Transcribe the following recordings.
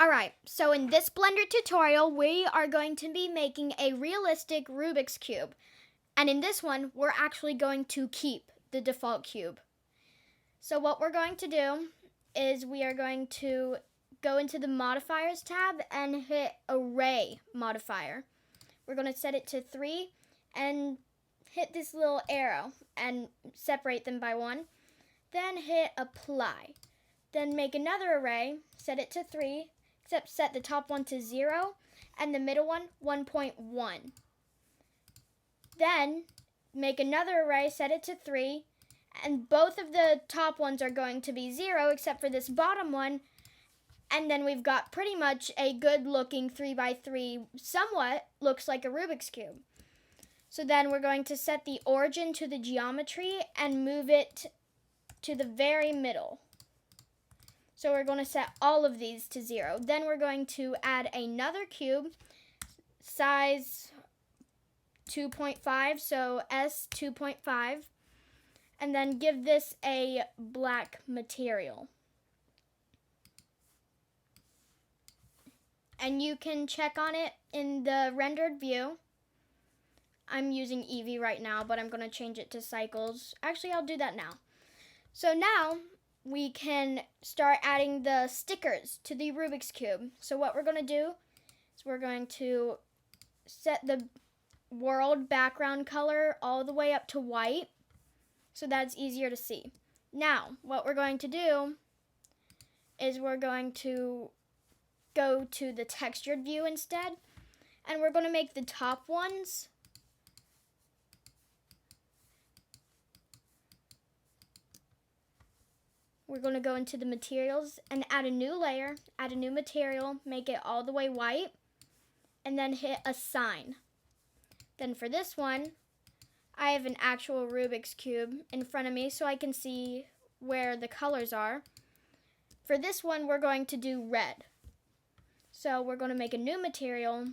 Alright, so in this Blender tutorial, we are going to be making a realistic Rubik's Cube. And in this one, we're actually going to keep the default cube. So what we're going to do is we are going to go into the modifiers tab and hit array modifier. We're going to set it to 3 and hit this little arrow and separate them by 1. Then hit apply. Then make another array, set it to 3, except set the top one to 0 and the middle one 1.1. Then make another array, set it to 3, and both of the top ones are going to be 0 except for this bottom one. And then we've got pretty much a good looking 3x3, somewhat looks like a Rubik's Cube. So then we're going to set the origin to the geometry and move it to the very middle. So we're going to set all of these to 0. Then we're going to add another cube, size 2.5, so S 2.5, and then give this a black material. And you can check on it in the rendered view. I'm using Eevee right now, but I'm going to change it to cycles. Actually, I'll do that now. So now we can start adding the stickers to the Rubik's Cube. So what we're going to do is we're going to set the world background color all the way up to white so that's easier to see. Now, what we're going to do is we're going to go to the textured view instead, and we're going to make the top ones we're going to go into the materials and add a new layer, add a new material, make it all the way white, and then hit assign. Then for this one, I have an actual Rubik's Cube in front of me so I can see where the colors are. For this one, we're going to do red. So we're going to make a new material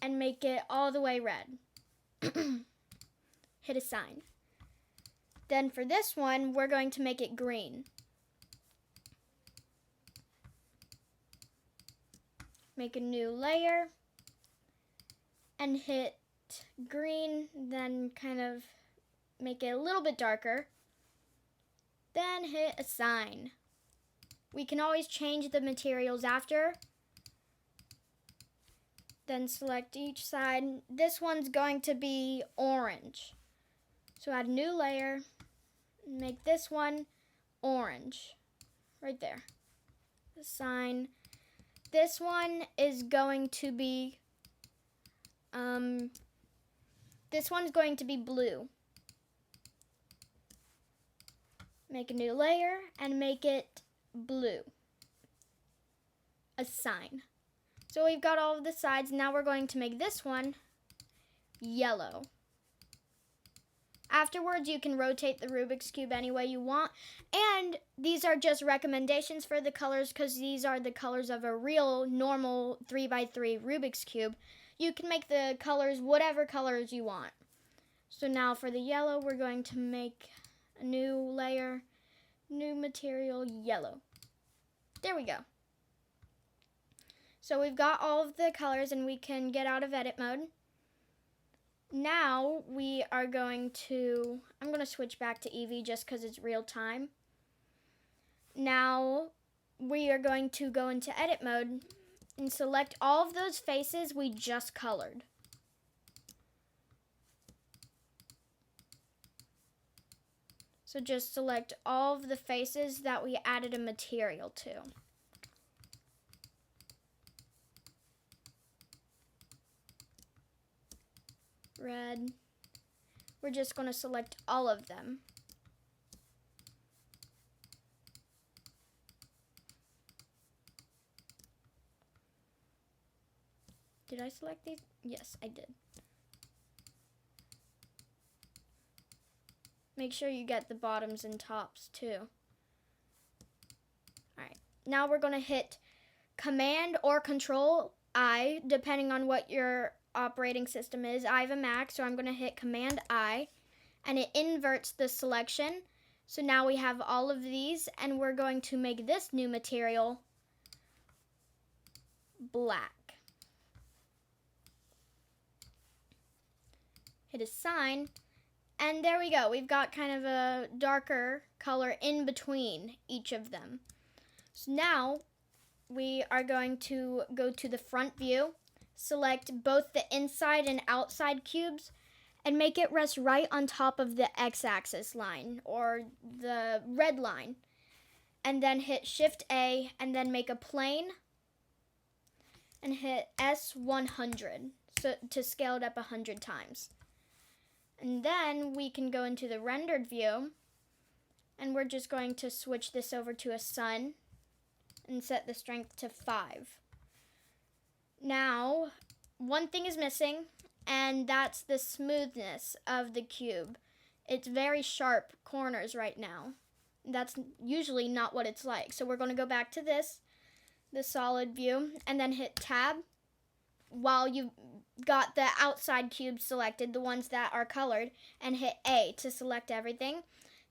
and make it all the way red. Hit assign. Then for this one, we're going to make it green. Make a new layer and hit green, then kind of make it a little bit darker. Then hit assign. We can always change the materials after. Then select each side. This one's going to be orange. So add a new layer, make this one orange, right there. Assign. This one is going to be, blue. Make a new layer and make it blue. Assign. So we've got all of the sides. Now we're going to make this one yellow. Afterwards, you can rotate the Rubik's Cube any way you want. And these are just recommendations for the colors because these are the colors of a real normal 3x3 Rubik's Cube. You can make the colors whatever colors you want. So now for the yellow, we're going to make a new layer, new material, yellow. There we go. So we've got all of the colors and we can get out of edit mode. Now we are going to, I'm going to switch back to Eevee just because it's real time. Now we are going to go into edit mode and select all of those faces we just colored. So just select all of the faces that we added a material to. Red. We're just going to select all of them. Did I select these? Yes, I did. Make sure you get the bottoms and tops too. Alright, now we're going to hit Command or Control I, depending on what your operating system is. I have a Mac, so I'm going to hit Command I, and it inverts the selection. So now we have all of these, and we're going to make this new material black. Hit assign, and there we go. We've got kind of a darker color in between each of them. So now we are going to go to the front view, select both the inside and outside cubes, and make it rest right on top of the x-axis line, or the red line. And then hit Shift A, and then make a plane, and hit S100 so to scale it up 100 times. And then we can go into the rendered view, and we're just going to switch this over to a sun and set the strength to 5. Now, one thing is missing, and that's the smoothness of the cube. It's very sharp corners right now. That's usually not what it's like. So we're going to go back to the solid view, and then hit Tab while you've got the outside cubes selected, the ones that are colored, and hit A to select everything.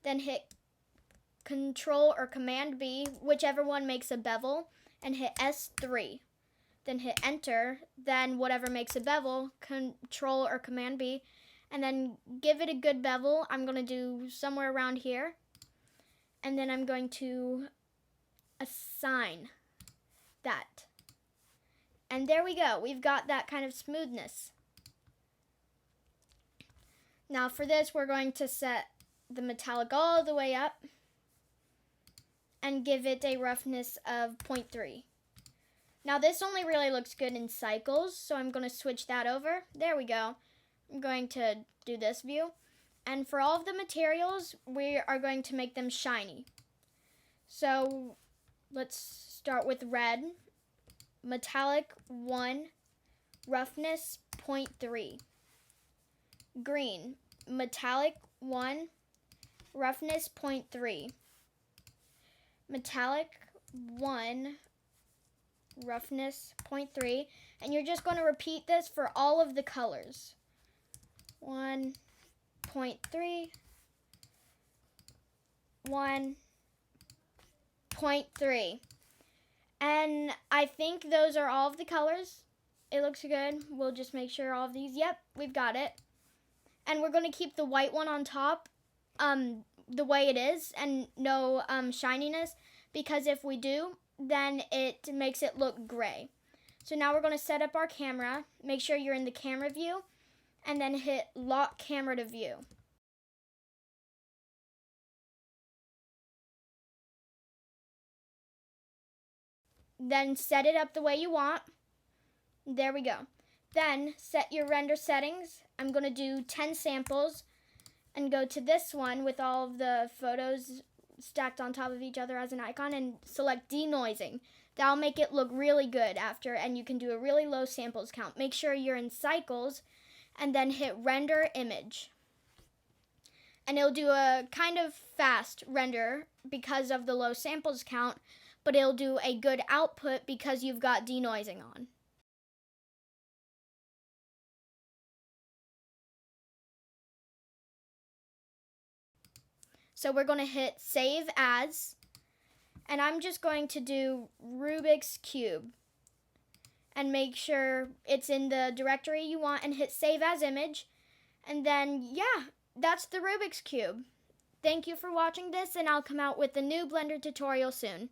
Then hit Control or Command B, whichever one makes a bevel, and hit S3. Then hit Enter, then whatever makes a bevel, Control or Command B, and then give it a good bevel. I'm going to do somewhere around here. And then I'm going to assign that. And there we go. We've got that kind of smoothness. Now for this, we're going to set the metallic all the way up and give it a roughness of 0.3. Now this only really looks good in cycles, so I'm going to switch that over. There we go. I'm going to do this view. And for all of the materials, we are going to make them shiny. So let's start with red. Metallic 1, roughness 0.3. Green, metallic 1, roughness 0.3. Metallic 1, roughness 0.3. And you're just going to repeat this for all of the colors. 1.3, 1.3. And I think those are all of the colors. It looks good. We'll just make sure all of these, yep, we've got it. And we're going to keep the white one on top the way it is and no shininess, because if we do, then it makes it look gray. So now we're going to set up our camera. Make sure you're in the camera view, and then hit Lock Camera to View. Then set it up the way you want. There we go. Then set your render settings. I'm going to do 10 samples and go to this one with all of the photos stacked on top of each other as an icon and select denoising. That'll make it look really good after, and you can do a really low samples count. Make sure you're in cycles and then hit render image. And it'll do a kind of fast render because of the low samples count, but it'll do a good output because you've got denoising on. So we're going to hit Save As, and I'm just going to do Rubik's Cube and make sure it's in the directory you want and hit Save As Image. And then, yeah, that's the Rubik's Cube. Thank you for watching this, and I'll come out with a new Blender tutorial soon.